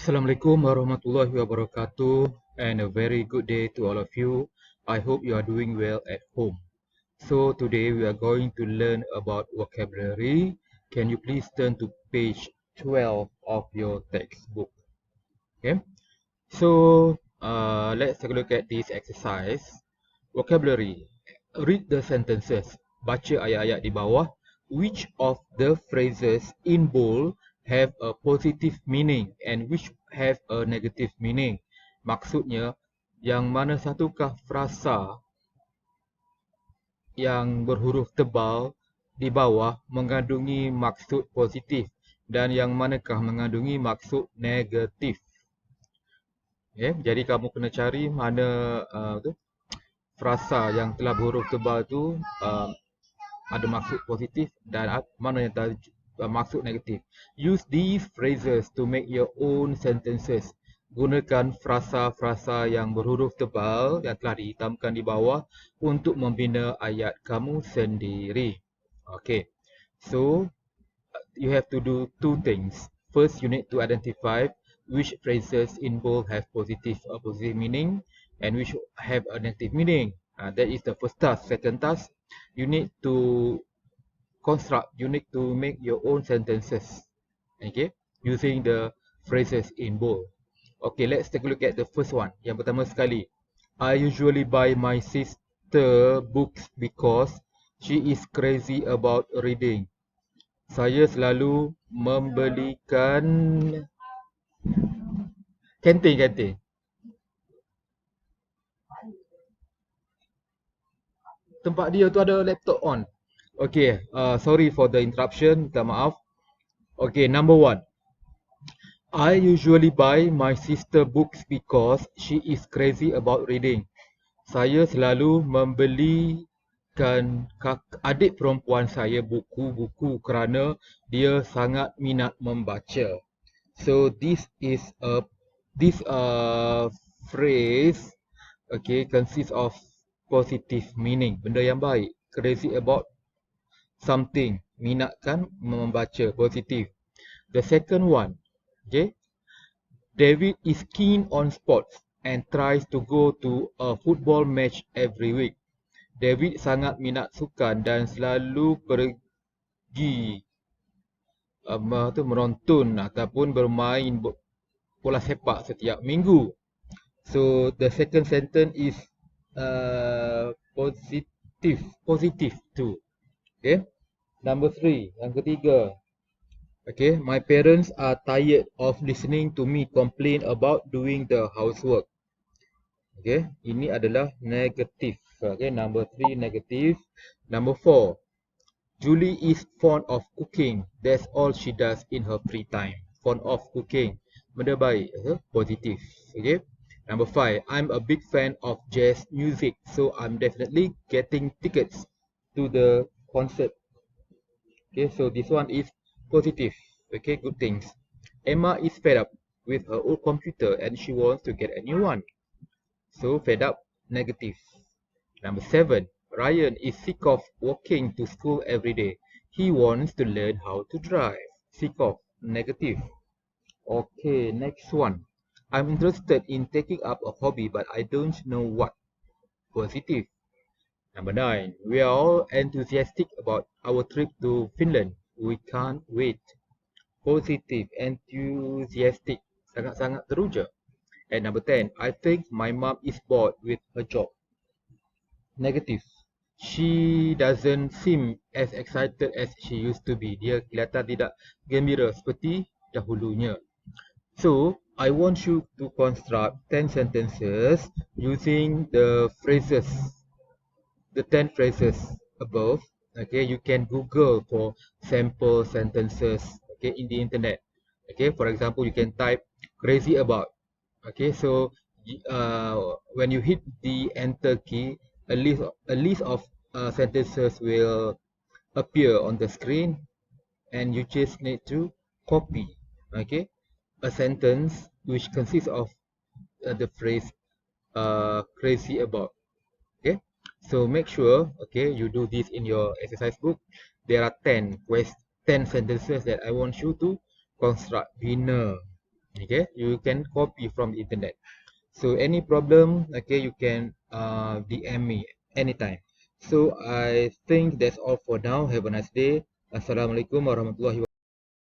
Assalamualaikum warahmatullahi wabarakatuh, and a very good day to all of you. I hope you are doing well at home. So today we are going to learn about vocabulary. Can you please turn to page 12 of your textbook? Okay. So let's take a look at this exercise. Vocabulary. Read the sentences. Baca ayat-ayat di bawah. Which of the phrases in bold have a positive meaning and which have a negative meaning? Maksudnya, yang mana satukah frasa yang berhuruf tebal di bawah mengandungi maksud positif dan yang manakah mengandungi maksud negatif? Okay, jadi kamu kena cari mana frasa yang telah berhuruf tebal tu ada maksud positif dan mana yang maksud negatif. Use these phrases to make your own sentences. Gunakan frasa-frasa yang berhuruf tebal yang telah dihitamkan di bawah untuk membina ayat kamu sendiri. Okay, so you have to do two things. First, you need to identify which phrases in bold have positive meaning and which have a negative meaning. That is the first task. Second task, you need to you need to make your own sentences, okay, using the phrases in bold. Okay, let's take a look at the first one. Yang pertama sekali, I usually buy my sister books because she is crazy about reading. Saya selalu membelikan kantin. Tempat dia tu ada laptop on. Okay, sorry for the interruption. Minta maaf. Okay, number one. I usually buy my sister books because she is crazy about reading. Saya selalu membelikan adik perempuan saya buku-buku kerana dia sangat minat membaca. So this phrase, okay, consists of positive meaning, benda yang baik. Crazy about something, minatkan membaca, positif. The second one, okay, David is keen on sports and tries to go to a football match every week. David sangat minat sukan dan selalu pergi menonton ataupun bermain bola sepak setiap minggu. So the second sentence is positive too. Okay. Number 3, yang ketiga. Okay, my parents are tired of listening to me complain about doing the housework. Okay, ini adalah negatif. Okay, number 3 negative. Number 4, Julie is fond of cooking. That's all she does in her free time. Fond of cooking, benda baik, positif. Okay. Number 5, I'm a big fan of jazz music, so I'm definitely getting tickets to the concert. Okay, so this one is positive. Okay, good things. Emma is fed up with her old computer and she wants to get a new one. So fed up, negative. Number 7, Ryan is sick of walking to school every day. He wants to learn how to drive. Sick of, negative. Okay, next one. I'm interested in taking up a hobby but I don't know what. Positive. Number 9, we are all enthusiastic about our trip to Finland. We can't wait. Positive, enthusiastic, sangat-sangat teruja. And number 10, I think my mom is bored with her job. Negative, she doesn't seem as excited as she used to be. Dia kelihatan tidak gembira seperti dahulunya. So, I want you to construct 10 sentences using the phrases, the 10 phrases above. Okay, you can Google for sample sentences, okay, in the internet. Okay, for example, you can type crazy about. Okay, so when you hit the enter key, a list of sentences will appear on the screen and you just need to copy, okay, a sentence which consists of the phrase crazy about. Okay, so make sure, okay, you do this in your exercise book. There are 10 sentences that I want you to construct. Bina, Okay, you can copy from the internet. So any problem, okay, you can DM me anytime. So I think that's all for now. Have a nice day. Assalamualaikum warahmatullahi wabarakatuh.